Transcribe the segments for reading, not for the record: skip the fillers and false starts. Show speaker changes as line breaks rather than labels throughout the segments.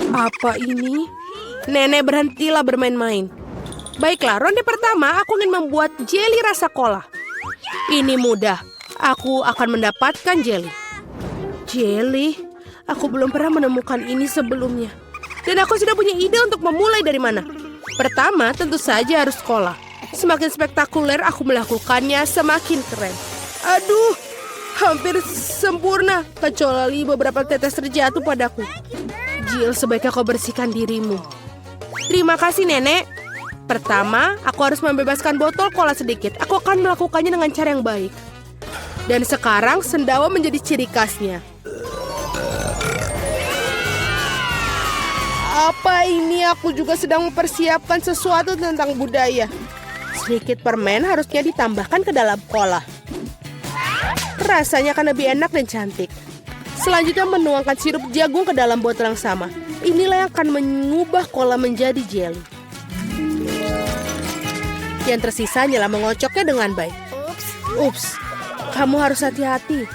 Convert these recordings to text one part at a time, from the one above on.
Apa ini? Nenek, berhentilah bermain-main. Baiklah, ronde pertama aku ingin membuat jeli rasa kola. Ini mudah. Aku akan mendapatkan jeli. Jeli? Aku belum pernah menemukan ini sebelumnya. Dan aku sudah punya ide untuk memulai dari mana. Pertama, tentu saja harus kola. Semakin spektakuler aku melakukannya, semakin keren. Aduh, hampir sempurna. Kecuali beberapa tetes terjatuh padaku. Jill, sebaiknya kau bersihkan dirimu. Terima kasih, Nenek. Pertama, aku harus membebaskan botol kola sedikit. Aku akan melakukannya dengan cara yang baik. Dan sekarang, sendawa menjadi ciri khasnya. Apa ini? Aku juga sedang mempersiapkan sesuatu tentang budaya. Sedikit permen harusnya ditambahkan ke dalam kola. Rasanya akan lebih enak dan cantik. Selanjutnya menuangkan sirup jagung ke dalam botol yang sama. Inilah yang akan mengubah kola menjadi jelly. Yang tersisa hanyalah mengocoknya dengan baik. Ups, kamu harus hati-hati.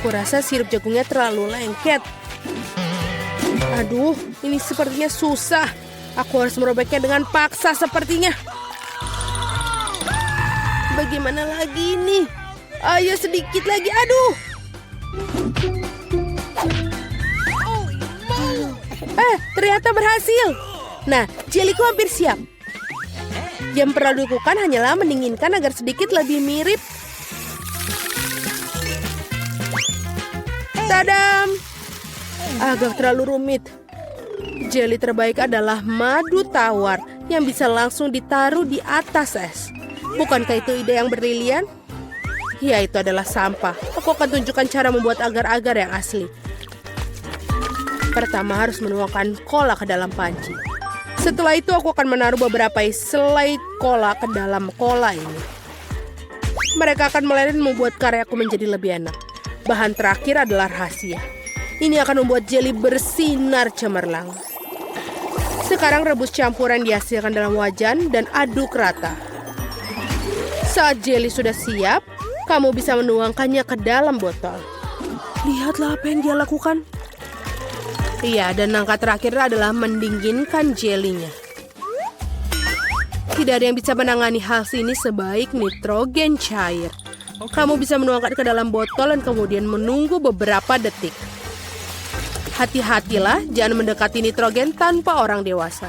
Kurasa sirup jagungnya terlalu lengket. Aduh, ini sepertinya susah. Aku harus merobeknya dengan paksa sepertinya. Bagaimana lagi ini? Ayo sedikit lagi, aduh. Ternyata berhasil. Nah, jeliku hampir siap. Yang perlu dilakukan hanyalah mendinginkan agar sedikit lebih mirip. Tadam! Agak terlalu rumit. Jeli terbaik adalah madu tawar yang bisa langsung ditaruh di atas es. Bukankah itu ide yang brilian? Ya, itu adalah sampah. Aku akan tunjukkan cara membuat agar-agar yang asli. Pertama harus menuangkan kola ke dalam panci. Setelah itu aku akan menaruh beberapa selai kola ke dalam kola ini. Mereka akan meleleh dan membuat karyaku menjadi lebih enak. Bahan terakhir adalah rahasia. Ini akan membuat jeli bersinar cemerlang. Sekarang rebus campuran dihasilkan dalam wajan dan aduk rata. Saat jeli sudah siap, kamu bisa menuangkannya ke dalam botol. Lihatlah apa yang dia lakukan. Iya, dan langkah terakhir adalah mendinginkan jelinya. Tidak ada yang bisa menangani hal ini sebaik nitrogen cair. Kamu bisa menuangkan ke dalam botol dan kemudian menunggu beberapa detik. Hati-hatilah, jangan mendekati nitrogen tanpa orang dewasa.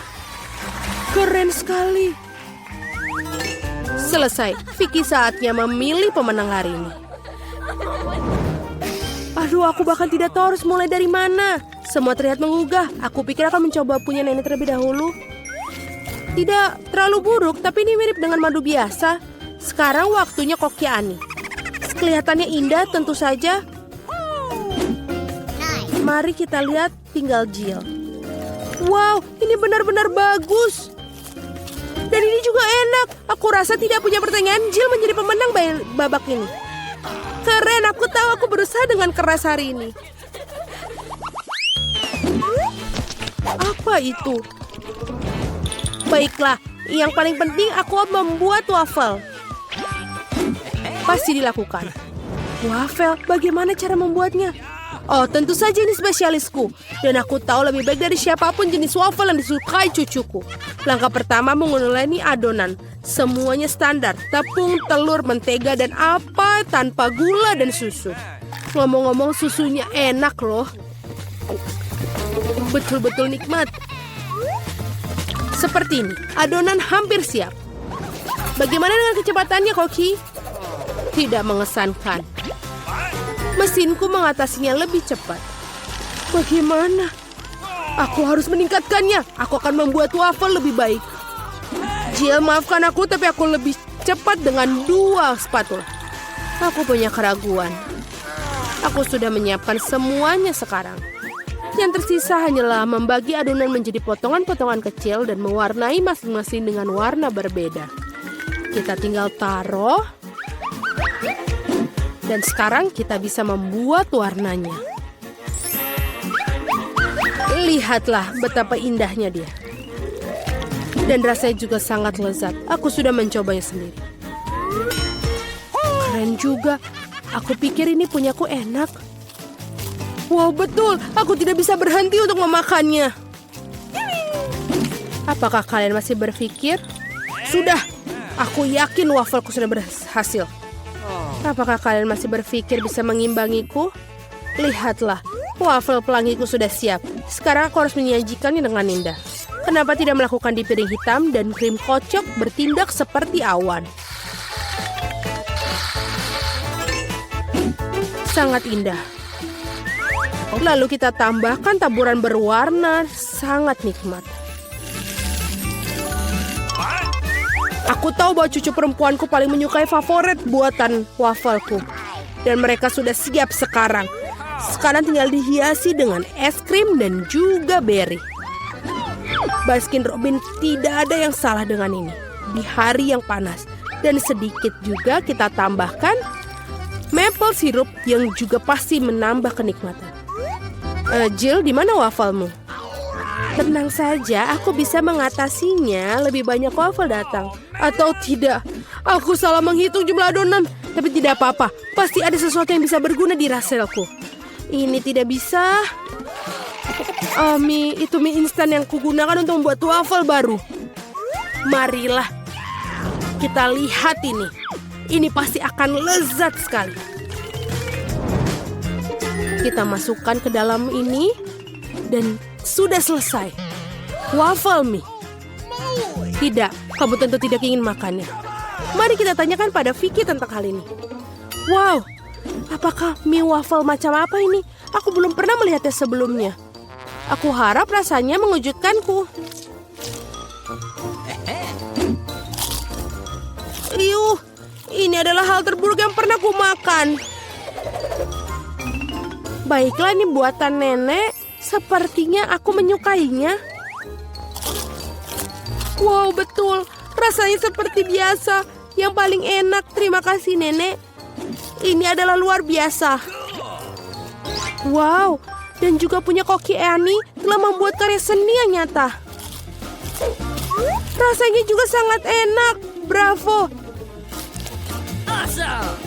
Keren sekali. Selesai. Vicky saatnya memilih pemenang hari ini. Aduh, aku bahkan tidak tahu harus mulai dari mana. Semua terlihat menggugah. Aku pikir akan mencoba punya nenek terlebih dahulu. Tidak terlalu buruk, tapi ini mirip dengan madu biasa. Sekarang waktunya koki Ani. Kelihatannya indah tentu saja. Mari kita lihat tinggal Jill. Wow, ini benar-benar bagus. Dan ini juga enak. Aku rasa tidak punya pertanyaan, Jill menjadi pemenang babak ini. Keren, aku tahu aku berusaha dengan keras hari ini. Apa itu? Baiklah, yang paling penting aku membuat waffle. Pasti dilakukan. Waffle, bagaimana cara membuatnya? Oh, tentu saja ini spesialisku. Dan aku tahu lebih baik dari siapapun jenis waffle yang disukai cucuku. Langkah pertama menguleni adonan. Semuanya standar. Tepung, telur, mentega, dan apa tanpa gula dan susu. Ngomong-ngomong, susunya enak loh. Betul-betul nikmat. Seperti ini, adonan hampir siap. Bagaimana dengan kecepatannya, Koki? Tidak mengesankan. Mesinku mengatasinya lebih cepat. Bagaimana? Aku harus meningkatkannya. Aku akan membuat waffle lebih baik. Jill, maafkan aku, tapi aku lebih cepat dengan 2 spatula. Aku punya keraguan. Aku sudah menyiapkan semuanya sekarang. Yang tersisa hanyalah membagi adonan menjadi potongan-potongan kecil dan mewarnai masing-masing dengan warna berbeda. Kita tinggal taruh. Dan sekarang kita bisa membuat warnanya. Lihatlah betapa indahnya dia. Dan rasanya juga sangat lezat. Aku sudah mencobanya sendiri. Keren juga. Aku pikir ini punyaku enak. Wow, betul. Aku tidak bisa berhenti untuk memakannya. Apakah kalian masih berpikir? Sudah, aku yakin wafelku sudah berhasil. Apakah kalian masih berpikir bisa mengimbangiku? Lihatlah, wafel pelangiku sudah siap. Sekarang aku harus menyajikannya dengan indah. Kenapa tidak melakukan di piring hitam dan krim kocok bertindak seperti awan? Sangat indah. Lalu kita tambahkan taburan berwarna, sangat nikmat. Aku tahu bahwa cucu perempuanku paling menyukai favorit buatan wafelku. Dan mereka sudah siap sekarang. Sekarang tinggal dihiasi dengan es krim dan juga beri. Baskin Robin, tidak ada yang salah dengan ini. Di hari yang panas. Dan sedikit juga kita tambahkan maple syrup yang juga pasti menambah kenikmatan. Jill, di mana wafelmu? Tenang saja, aku bisa mengatasinya. Lebih banyak wafel datang. Atau tidak, aku salah menghitung jumlah adonan. Tapi tidak apa-apa, pasti ada sesuatu yang bisa berguna di raselku. Ini tidak bisa. Mie instan yang kugunakan untuk membuat wafel baru. Marilah kita lihat ini. Ini pasti akan lezat sekali. Kita masukkan ke dalam ini. Dan sudah selesai. Waffle mie. Tidak, kamu tentu tidak ingin makannya. Mari kita tanyakan pada Vicky tentang hal ini. Wow, apakah mie waffle macam apa ini? Aku belum pernah melihatnya sebelumnya. Aku harap rasanya mengejutkanku. Ini adalah hal terburuk yang pernah ku makan. Baiklah, ini buatan nenek. Sepertinya aku menyukainya. Wow, betul. Rasanya seperti biasa. Yang paling enak. Terima kasih, nenek. Ini adalah luar biasa. Wow, dan juga punya Koki Annie telah membuat karya seni yang nyata. Rasanya juga sangat enak. Bravo.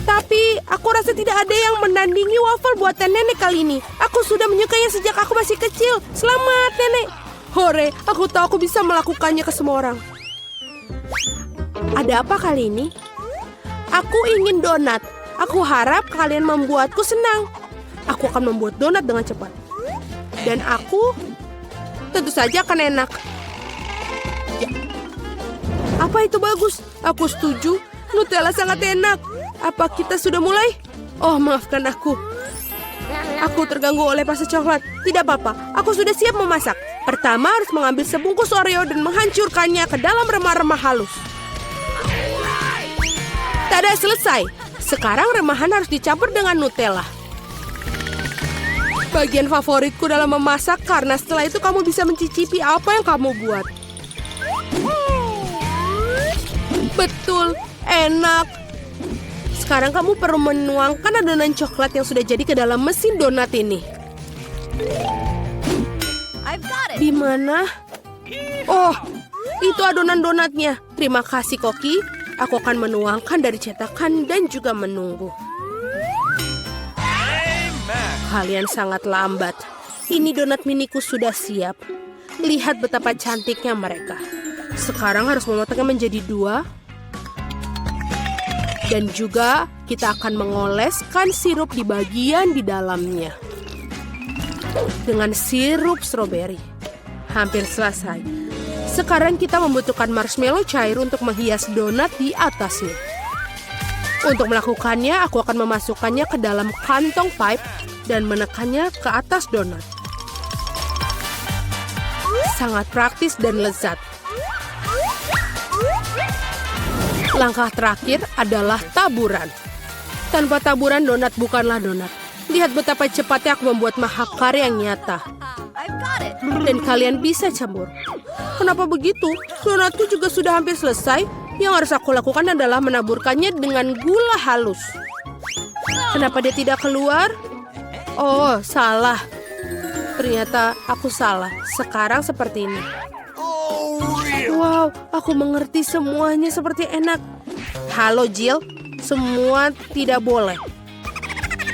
Tapi aku rasa tidak ada yang menandingi waffle buatan nenek kali ini. Aku sudah menyukainya sejak aku masih kecil. Selamat, nenek. Hore, aku tahu aku bisa melakukannya ke semua orang. Ada apa kali ini? Aku ingin donat. Aku harap kalian membuatku senang. Aku akan membuat donat dengan cepat. Dan aku tentu saja akan enak. Ya. Apa itu bagus? Aku setuju. Nutella sangat enak. Apa kita sudah mulai? Oh, maafkan aku. Aku terganggu oleh pasta coklat. Tidak apa-apa, aku sudah siap memasak. Pertama harus mengambil sebungkus Oreo dan menghancurkannya ke dalam remah-remah halus. Tada, selesai. Sekarang remahan harus dicampur dengan Nutella. Bagian favoritku dalam memasak karena setelah itu kamu bisa mencicipi apa yang kamu buat. Betul, enak. Sekarang kamu perlu menuangkan adonan coklat yang sudah jadi ke dalam mesin donat ini. Di mana? Oh, itu adonan donatnya. Terima kasih, Koki. Aku akan menuangkan dari cetakan dan juga menunggu. Kalian sangat lambat. Ini donat miniku sudah siap. Lihat betapa cantiknya mereka. Sekarang harus memotongnya menjadi 2. Dan juga kita akan mengoleskan sirup di bagian di dalamnya. Dengan sirup stroberi. Hampir selesai. Sekarang kita membutuhkan marshmallow cair untuk menghias donat di atasnya. Untuk melakukannya, aku akan memasukkannya ke dalam kantong pipe dan menekannya ke atas donat. Sangat praktis dan lezat. Langkah terakhir adalah taburan. Tanpa taburan, donat bukanlah donat. Lihat betapa cepatnya aku membuat mahakarya yang nyata. Dan kalian bisa campur. Kenapa begitu? Donatku juga sudah hampir selesai. Yang harus aku lakukan adalah menaburkannya dengan gula halus. Kenapa dia tidak keluar? Oh, salah. Ternyata aku salah. Sekarang seperti ini. Wow, aku mengerti semuanya seperti enak. Halo Jill, semua tidak boleh.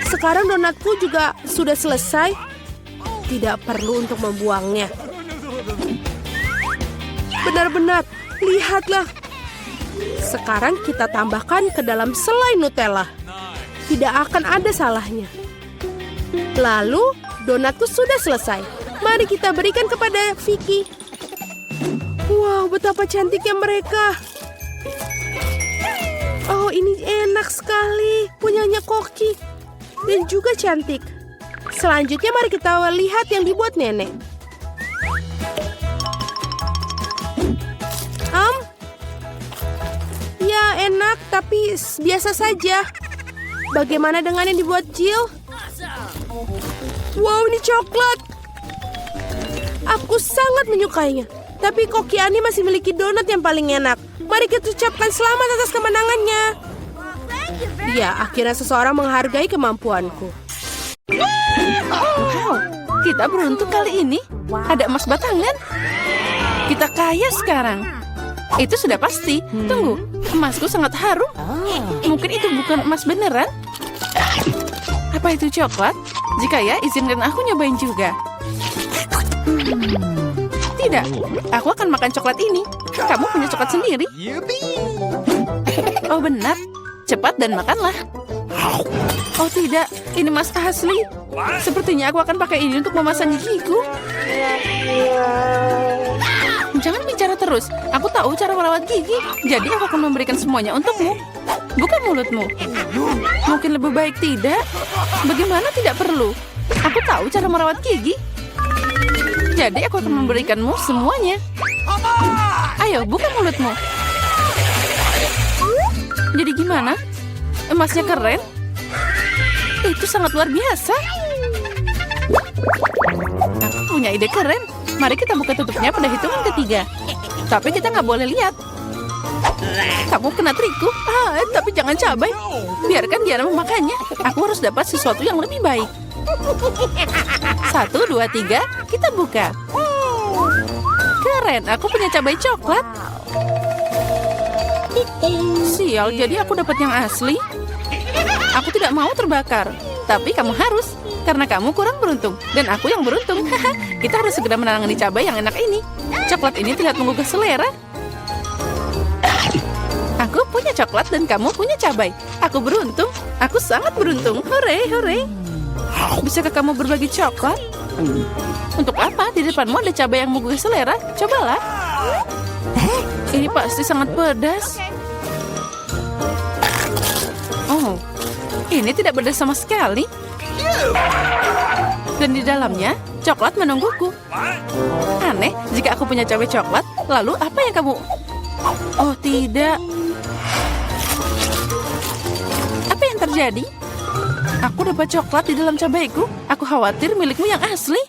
Sekarang donatku juga sudah selesai. tidak perlu untuk membuangnya. Benar-benar, lihatlah. Sekarang kita tambahkan ke dalam selai Nutella. Tidak akan ada salahnya. Lalu, donatku sudah selesai. Mari kita berikan kepada Vicky. Wow, betapa cantiknya mereka. Oh, ini enak sekali. Punyanya Koki. Dan juga cantik. Selanjutnya mari kita lihat yang dibuat nenek. Ya enak, tapi biasa saja. Bagaimana dengan yang dibuat Jill? Wow, ini coklat. Aku sangat menyukainya. Tapi Koki Ani masih memiliki donat yang paling enak. Mari kita ucapkan selamat atas kemenangannya. Ya, akhirnya seseorang menghargai kemampuanku.
Wow, kita beruntung kali ini. Ada emas batangan. Kita kaya sekarang. Itu sudah pasti. Tunggu, emasku sangat harum. Mungkin itu bukan emas beneran. Apa itu coklat? Jika ya, izinkan aku nyobain juga. Tidak, aku akan makan coklat ini. Kamu punya coklat sendiri. Oh benar, cepat dan makanlah. Oh tidak, ini emas asli. Sepertinya aku akan pakai ini untuk memasang gigiku. Jangan bicara terus. Aku tahu cara merawat gigi. Jadi aku akan memberikan semuanya untukmu. Bukan mulutmu. Mungkin lebih baik tidak. Bagaimana tidak perlu? Aku tahu cara merawat gigi. Jadi aku akan memberikanmu semuanya. Ayo, buka mulutmu. Jadi gimana? Emasnya keren? Itu sangat luar biasa. Aku punya ide keren. Mari kita buka tutupnya pada hitungan ketiga. Tapi kita nggak boleh lihat. Kamu kena trikku. Tapi jangan cabai. Biarkan Diana memakannya. Aku harus dapat sesuatu yang lebih baik. 1, 2, 3. Kita buka. Keren, aku punya cabai coklat. Sial, jadi aku dapat yang asli. Aku tidak mau terbakar. Tapi kamu harus. Karena kamu kurang beruntung. Dan aku yang beruntung. Kita harus segera menangani cabai yang enak ini. Coklat ini terlihat menggugah selera. Aku punya coklat dan kamu punya cabai. Aku beruntung. Aku sangat beruntung. Hore, hore. Bisakah kamu berbagi coklat? Untuk apa? Di depanmu ada cabai yang menggugah selera. Cobalah. Ini pasti sangat pedas. Oh, ini tidak pedas sama sekali. Dan di dalamnya, coklat menungguku. Aneh, jika aku punya cabai coklat, lalu apa yang kamu... Oh, tidak. Apa yang terjadi? Aku dapat coklat di dalam cabaiku. Aku khawatir milikmu yang asli.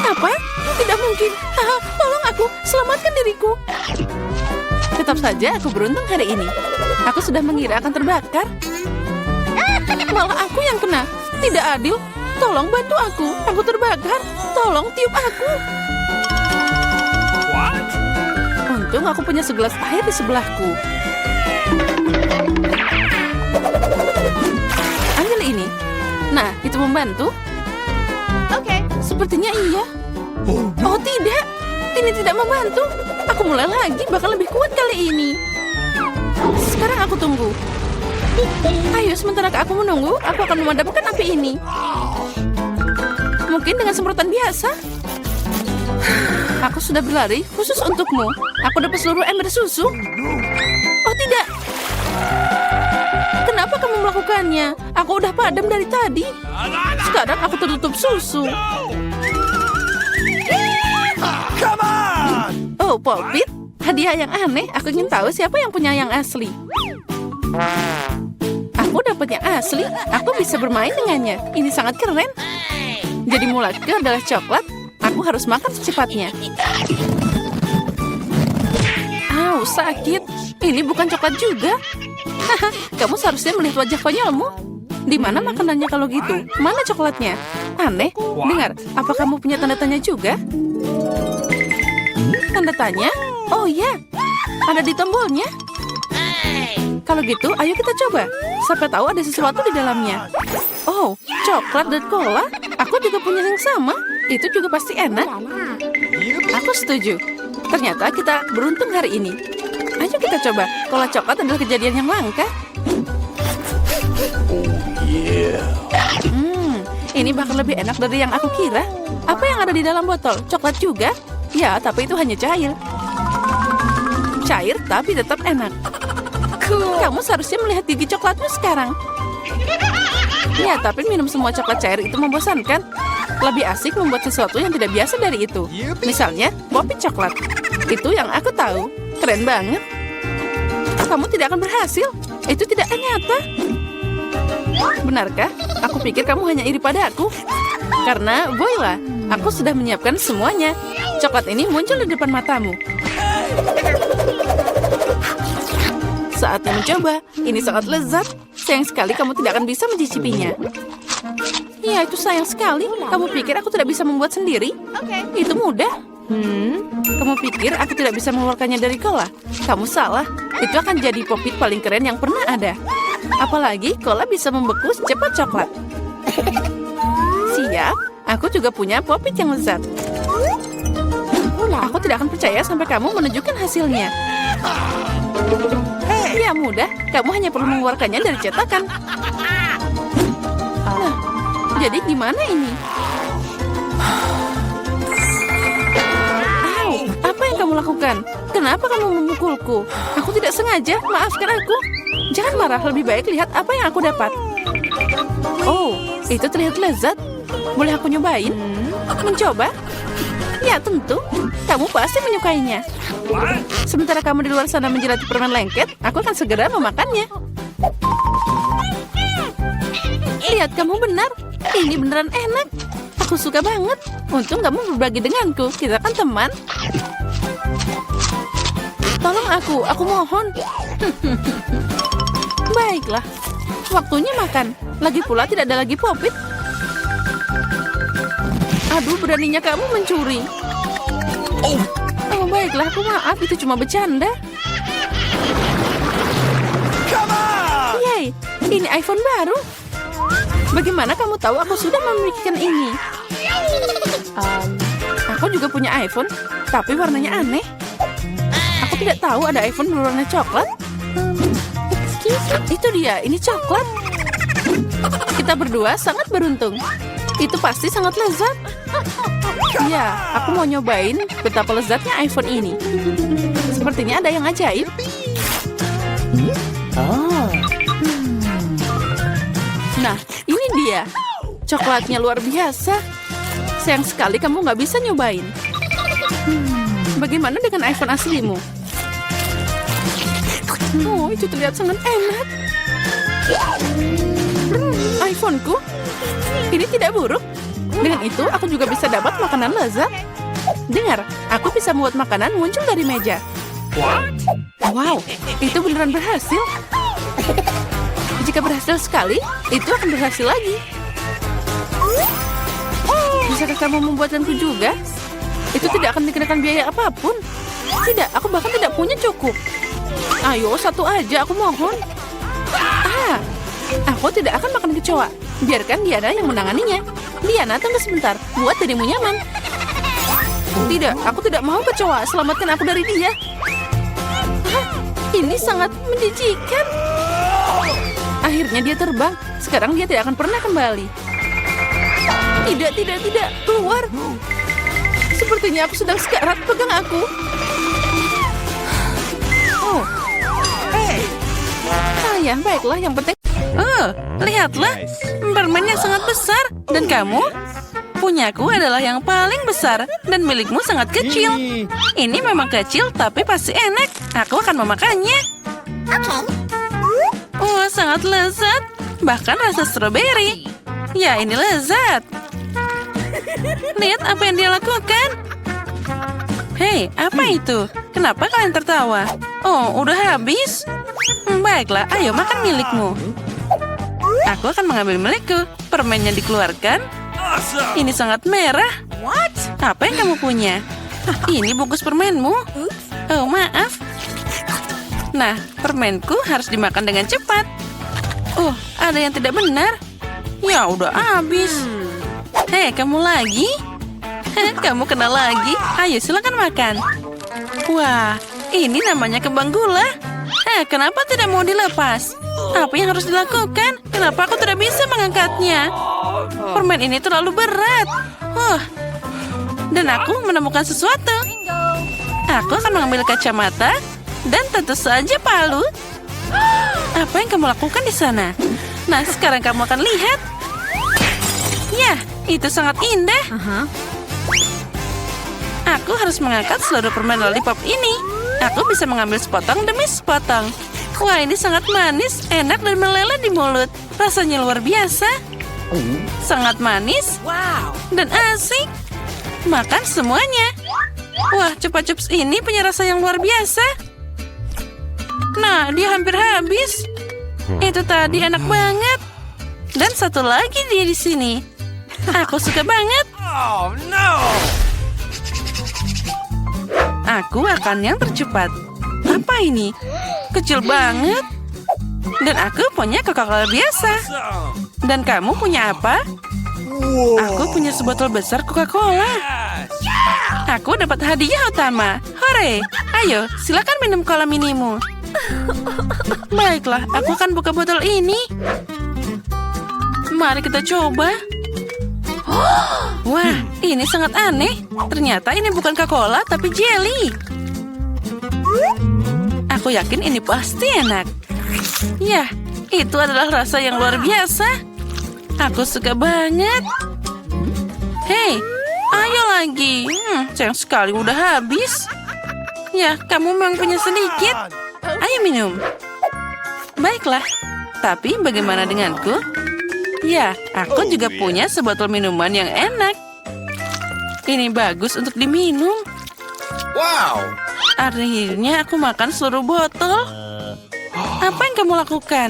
Apa? Tidak mungkin. Tolong aku, selamatkan diriku. Tetap saja aku beruntung hari ini. Aku sudah mengira akan terbakar. Malah aku yang kena. Tidak adil. Tolong bantu aku. Aku terbakar. Tolong tiup aku. Untung aku punya segelas air di sebelahku. Ambil ini. Nah, itu membantu. Oke, sepertinya iya. Oh tidak, ini tidak membantu. Aku mulai lagi, bakal lebih kuat kali ini. Sekarang aku tunggu. Ayo, sementara aku menunggu, aku akan memadamkan api ini. Mungkin dengan semprotan biasa. Aku sudah berlari khusus untukmu. Aku dapat seluruh ember susu. Oh tidak. Kenapa kamu melakukannya? Aku udah padam dari tadi. Sekarang aku tertutup susu. Oh, Popit. Hadiah yang aneh. Aku ingin tahu siapa yang punya yang asli. Aku dapat yang asli. Aku bisa bermain dengannya. Ini sangat keren. Jadi mulutku adalah coklat. Aku harus makan secepatnya. Au, sakit. Ini bukan coklat juga. Kamu seharusnya melihat wajah konyolmu. Di mana makanannya kalau gitu? Mana coklatnya? Aneh. Dengar, apa kamu punya tanda tanya juga? Tanda tanya? Oh ya, ada di tombolnya. Kalau gitu, ayo kita coba. Siapa tahu ada sesuatu di dalamnya. Oh, coklat dan cola. Aku juga punya yang sama. Itu juga pasti enak. Aku setuju. Ternyata kita beruntung hari ini. Ayo kita coba. Cola coklat adalah kejadian yang langka. Ini bakal lebih enak dari yang aku kira. Apa yang ada di dalam botol? Coklat juga? Ya, tapi itu hanya cair. Cair tapi tetap enak. Kamu seharusnya melihat gigi coklatmu sekarang. Ya, tapi minum semua coklat cair itu membosankan. Lebih asik membuat sesuatu yang tidak biasa dari itu. Misalnya, popit coklat. Itu yang aku tahu. Keren banget. Kamu tidak akan berhasil. Itu tidak nyata. Benarkah? Aku pikir kamu hanya iri pada aku. Karena, voila, aku sudah menyiapkan semuanya. Coklat ini muncul di depan matamu. Saatnya mencoba. Ini sangat lezat. Sayang sekali kamu tidak akan bisa mencicipinya. Ya, itu sayang sekali. Kamu pikir aku tidak bisa membuat sendiri? Itu mudah. Kamu pikir aku tidak bisa mengeluarkannya dari cola? Kamu salah. Itu akan jadi popit paling keren yang pernah ada. Apalagi cola bisa membeku secepat coklat. Siap. Aku juga punya popit yang lezat. Aku tidak akan percaya sampai kamu menunjukkan hasilnya. Ya mudah, kamu hanya perlu mengeluarkannya dari cetakan. Nah, jadi gimana ini? Au, apa yang kamu lakukan? Kenapa kamu memukulku? Aku tidak sengaja, maafkan aku. Jangan marah, lebih baik lihat apa yang aku dapat. Oh, itu terlihat lezat. Boleh aku nyobain? Mencoba? Ya tentu, kamu pasti menyukainya. Sementara kamu di luar sana menjelati permen lengket, aku akan segera memakannya. Lihat, kamu benar. Ini beneran enak. Aku suka banget. Untung kamu berbagi denganku. Kita kan teman. Tolong aku mohon. Baiklah, waktunya makan. Lagi pula tidak ada lagi popit. Aduh, beraninya kamu mencuri. Oh, baiklah, aku maaf. Itu cuma bercanda. Yay, ini iPhone baru. Bagaimana kamu tahu aku sudah memikirkan ini? Aku juga punya iPhone, tapi warnanya aneh. Aku tidak tahu ada iPhone berwarna coklat. Itu dia, ini coklat. Kita berdua sangat beruntung. Itu pasti sangat lezat. Ya, aku mau nyobain betapa lezatnya iPhone ini. Sepertinya ada yang ajaib. Nah, ini dia. Coklatnya luar biasa. Sayang sekali kamu nggak bisa nyobain. Bagaimana dengan iPhone aslimu? Oh, itu terlihat sangat enak. iPhone-ku? Ini tidak buruk. Dengan itu, aku juga bisa dapat makanan lezat. Dengar, aku bisa membuat makanan muncul dari meja. Wow, itu beneran berhasil. Jika berhasil sekali, itu akan berhasil lagi. Bisakah kamu membuatkanku juga? Itu tidak akan dikenakan biaya apapun. Tidak, aku bahkan tidak punya cukup. Ayo, satu aja, aku mohon. Aku tidak akan makan kecoa. Biarkan Diana yang menanganinya. Diana, tunggu sebentar. Buat dirimu nyaman. Tidak, aku tidak mau kecoa. Selamatkan aku dari dia. Ini sangat menjijikan. Akhirnya dia terbang. Sekarang dia tidak akan pernah kembali. Tidak. Keluar. Sepertinya aku sedang sekarat. Pegang aku. Oh. Ya, baiklah. Yang penting... Oh, lihatlah. Permennya sangat besar. Dan kamu? Punyaku adalah yang paling besar. Dan milikmu sangat kecil. Ini memang kecil, tapi pasti enak. Aku akan memakannya. Oh, sangat lezat. Bahkan rasa stroberi. Ya, ini lezat. Lihat apa yang dia lakukan. Hei, apa itu? Kenapa kalian tertawa? Oh, udah habis? Baiklah, ayo makan milikmu. Aku akan mengambil milikku. Permennya dikeluarkan. Ini sangat merah. Apa yang kamu punya? Ini bungkus permenmu. Oh, maaf. Nah, permenku harus dimakan dengan cepat. Oh, ada yang tidak benar. Ya, udah habis. Hei, kamu lagi? Kamu kenal lagi? Ayo silakan makan. Wah, ini namanya kembang gula. Kenapa tidak mau dilepas? Apa yang harus dilakukan? Kenapa aku tidak bisa mengangkatnya? Permen ini terlalu berat. Dan aku menemukan sesuatu. Aku akan mengambil kacamata dan tentu saja palu. Apa yang kamu lakukan di sana? Nah, sekarang kamu akan lihat. Ya, itu sangat indah. Aku harus mengangkat seluruh permen lollipop ini. Aku bisa mengambil sepotong demi sepotong. Wah, ini sangat manis, enak, dan meleleh di mulut. Rasanya luar biasa. Sangat manis dan asik. Makan semuanya. Wah, Chupa Chups ini punya rasa yang luar biasa. Nah, dia hampir habis. Itu tadi enak banget. Dan satu lagi dia di sini. Aku suka banget.
Oh no!
Aku akan yang tercepat. Apa ini? Kecil banget. Dan aku punya Coca-Cola biasa. Dan kamu punya apa? Aku punya sebotol besar Coca-Cola. Aku dapat hadiah utama. Hore! Ayo, silakan minum cola minimu. Baiklah, aku akan buka botol ini. Mari kita coba. Wah, ini sangat aneh. Ternyata ini bukan Coca-Cola, tapi jelly. Aku yakin ini pasti enak. Ya, itu adalah rasa yang luar biasa. Aku suka banget. Hei, ayo lagi. Sayang sekali udah habis. Ya, kamu memang punya sedikit. Ayo minum. Baiklah, tapi bagaimana denganku? Ya, aku juga punya sebotol minuman yang enak. Ini bagus untuk diminum.
Wow!
Akhirnya aku makan seluruh botol. Apa yang kamu lakukan?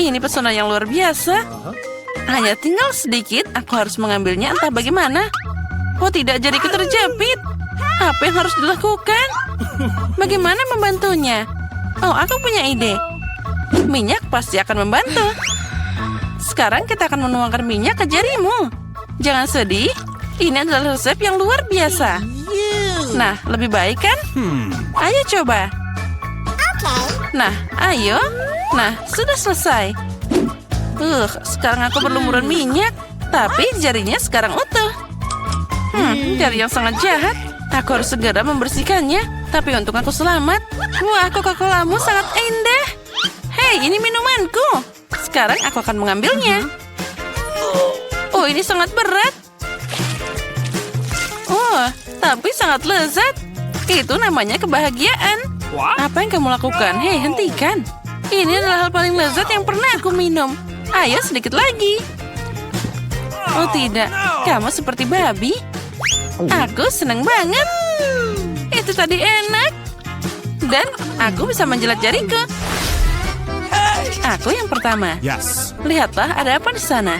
Ini pesona yang luar biasa. Hanya tinggal sedikit, aku harus mengambilnya entah bagaimana. Oh tidak, jariku terjepit. Apa yang harus dilakukan? Bagaimana membantunya? Oh, aku punya ide. Minyak pasti akan membantu. Sekarang kita akan menuangkan minyak ke jarimu. Jangan sedih, ini adalah resep yang luar biasa. Nah, lebih baik kan? Ayo coba. Nah, ayo. Nah, sudah selesai. Sekarang aku berlumuran minyak. Tapi jarinya sekarang utuh. Jari yang sangat jahat. Aku harus segera membersihkannya. Tapi untung aku selamat. Wah, Coca-Colamu sangat indah. Hei, ini minumanku. Sekarang aku akan mengambilnya. Oh, ini sangat berat. Oh, tapi sangat lezat. Itu namanya kebahagiaan. Apa yang kamu lakukan? Hei, hentikan. Ini adalah hal paling lezat yang pernah aku minum. Ayo sedikit lagi. Oh tidak, kamu seperti babi. Aku senang banget. Itu tadi enak. Dan aku bisa menjilat jariku. Aku yang pertama.
Yes.
Lihatlah, ada apa di sana?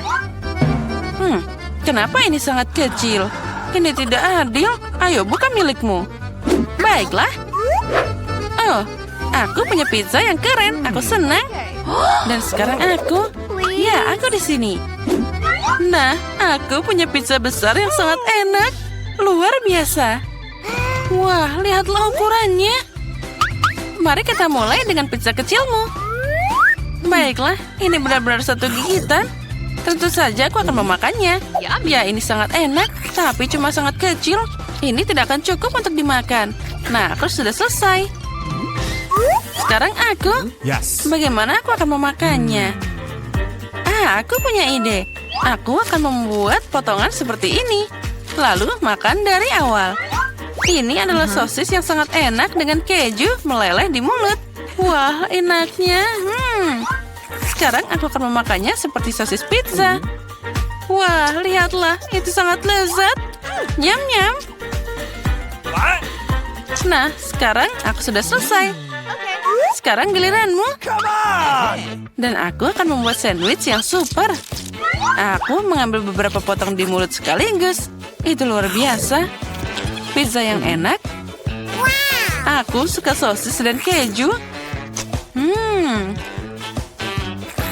Kenapa ini sangat kecil? Ini tidak adil. Ayo, buka milikmu. Baiklah. Oh, aku punya pizza yang keren. Aku senang. Dan sekarang aku. Ya, aku di sini. Nah, aku punya pizza besar yang sangat enak. Luar biasa. Wah, lihatlah ukurannya. Mari kita mulai dengan pizza kecilmu. Baiklah, ini benar-benar satu gigitan. Tentu saja aku akan memakannya. Ya, ini sangat enak, tapi cuma sangat kecil. Ini tidak akan cukup untuk dimakan. Nah, aku sudah selesai. Sekarang aku.
Yes.
Bagaimana aku akan memakannya? Aku punya ide. Aku akan membuat potongan seperti ini. Lalu makan dari awal. Ini adalah sosis yang sangat enak dengan keju meleleh di mulut. Wah, enaknya. Sekarang aku akan memakannya seperti sosis pizza. Wah, lihatlah. Itu sangat lezat. Nyam-nyam. Nah, sekarang aku sudah selesai. Sekarang giliranmu. Dan aku akan membuat sandwich yang super. Aku mengambil beberapa potong di mulut sekaligus. Itu luar biasa. Pizza yang enak. Aku suka sosis dan keju.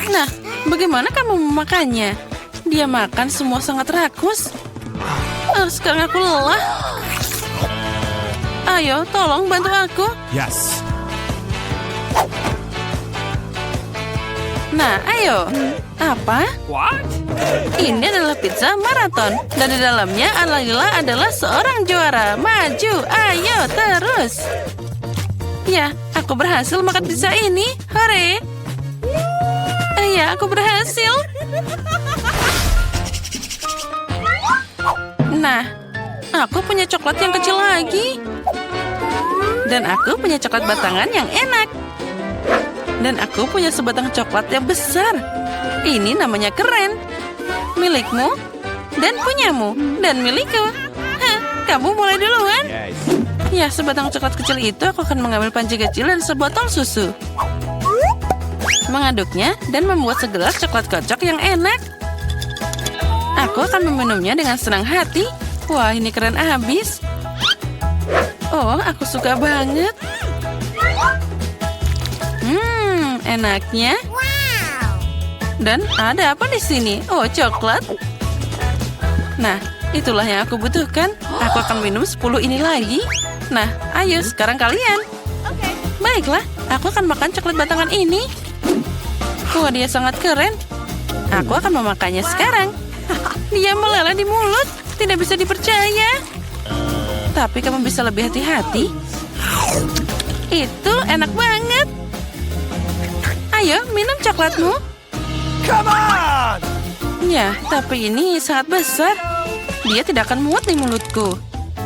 Nah, bagaimana kamu memakannya? Dia makan semua sangat rakus. Sekarang aku lelah. Ayo, tolong bantu aku.
Yes.
Nah, ayo. Apa?
What?
Ini adalah pizza maraton. Dan di dalamnya Lila adalah seorang juara. Maju, ayo terus. Ya, aku berhasil makan pizza ini. Hore. Ya, aku berhasil. Nah, aku punya coklat yang kecil lagi. Dan aku punya coklat batangan yang enak. Dan aku punya sebatang coklat yang besar. Ini namanya keren. Milikmu, dan punyamu, dan milikku. Hah, kamu mulai duluan.
Yes.
Ya, sebatang coklat kecil itu aku akan mengambil panci kecil dan sebotol susu. Mengaduknya dan membuat segelas coklat kocok yang enak. Aku akan meminumnya dengan senang hati. Wah, ini keren abis. Oh, aku suka banget. Enaknya. Dan ada apa di sini? Oh, coklat. Nah, itulah yang aku butuhkan. Aku akan minum 10 ini lagi. Nah, ayo sekarang kalian. Baiklah, aku akan makan coklat batangan ini. Wah, dia sangat keren. Aku akan memakannya sekarang. Dia meleleh di mulut. Tidak bisa dipercaya. Tapi kamu bisa lebih hati-hati. Itu enak banget. Ayo, minum coklatmu.
Come on!
Ya, tapi ini sangat besar. Dia tidak akan muat di mulutku.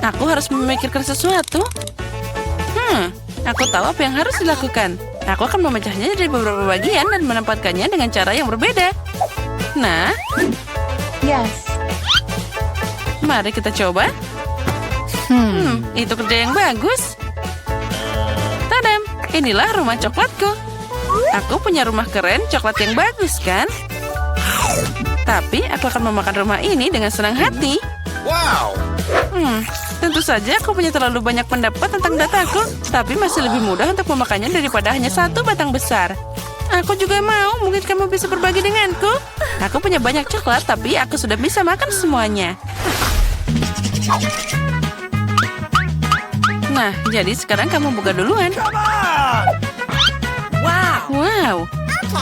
Aku harus memikirkan sesuatu. Aku tahu apa yang harus dilakukan. Aku akan memecahnya dari beberapa bagian dan menempatkannya dengan cara yang berbeda. Nah,
Yes.
mari kita coba. Itu kerja yang bagus. Tadam, inilah rumah coklatku. Aku punya rumah keren coklat yang bagus, kan? Tapi aku akan memakan rumah ini dengan senang hati.
Wow!
Tentu saja aku punya terlalu banyak pendapat tentang dataku, tapi masih lebih mudah untuk memakannya daripada hanya satu batang besar. Aku juga mau, mungkin kamu bisa berbagi denganku. Aku punya banyak coklat, tapi aku sudah bisa makan semuanya. Nah, jadi sekarang kamu buka duluan.
Come on!
Wow,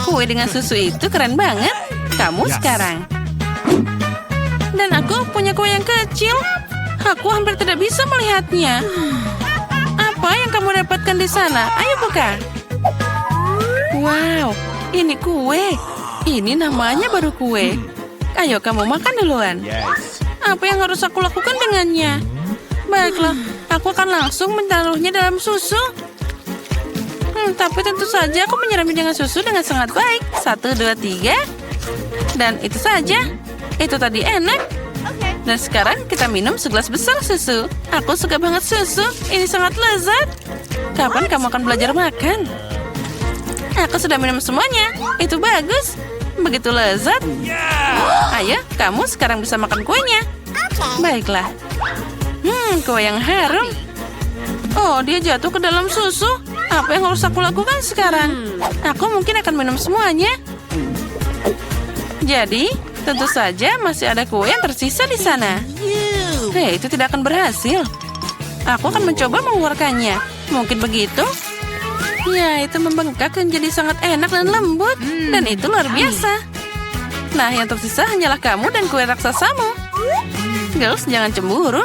kue dengan susu itu keren banget. Kamu
Yes.
sekarang. Dan aku punya kue yang kecil. Aku hampir tidak bisa melihatnya. Apa yang kamu dapatkan di sana? Ayo buka. Wow, ini kue. Ini namanya baru kue. Ayo kamu makan duluan.
Yes.
Apa yang harus aku lakukan dengannya? Baiklah, aku akan langsung menaruhnya dalam susu. Tapi tentu saja aku menyiramnya dengan susu dengan sangat baik. 1, 2, 3. Dan itu saja. Itu tadi enak. Dan sekarang kita minum segelas besar susu. Aku suka banget susu. Ini sangat lezat. Kapan kamu akan belajar makan? Aku sudah minum semuanya. Itu bagus. Begitu lezat. Ayo, kamu sekarang bisa makan kuenya. Baiklah. Kue yang harum. Oh, dia jatuh ke dalam susu. Apa yang harus aku lakukan sekarang? Aku mungkin akan minum semuanya. Jadi, tentu saja masih ada kue yang tersisa di sana. Hei, itu tidak akan berhasil. Aku akan mencoba mengeluarkannya. Mungkin begitu? Ya, itu membengkak menjadi sangat enak dan lembut. Dan itu luar biasa. Nah, yang tersisa hanyalah kamu dan kue raksasamu. Girls, jangan cemburu.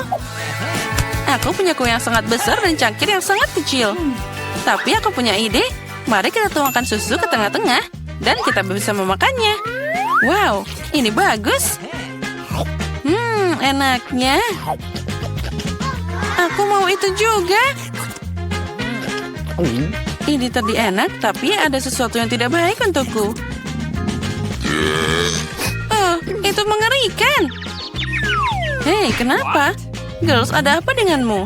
Aku punya kue yang sangat besar dan cangkir yang sangat kecil. Tapi aku punya ide. Mari kita tuangkan susu ke tengah-tengah. Dan kita bisa memakannya. Wow, ini bagus. Enaknya. Aku mau itu juga. Ini tadi enak, tapi ada sesuatu yang tidak baik untukku. Oh, itu mengerikan. Hei, kenapa? Girls, ada apa denganmu?